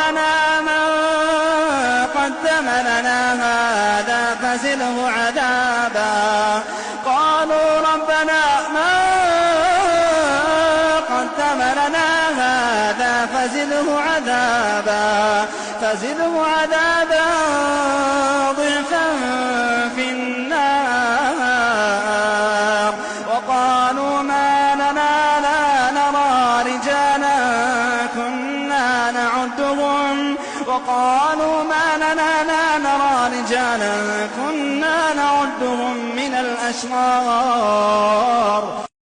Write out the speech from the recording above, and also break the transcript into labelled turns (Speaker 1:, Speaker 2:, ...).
Speaker 1: ربنا من قدم لنا هذا فزده عذابا قالوا ربنا من قدم لنا هذا فزده عذابا ضعفا في النار وقالوا ما لنا لا نرى رجالا كنا نعدهم من الأشرار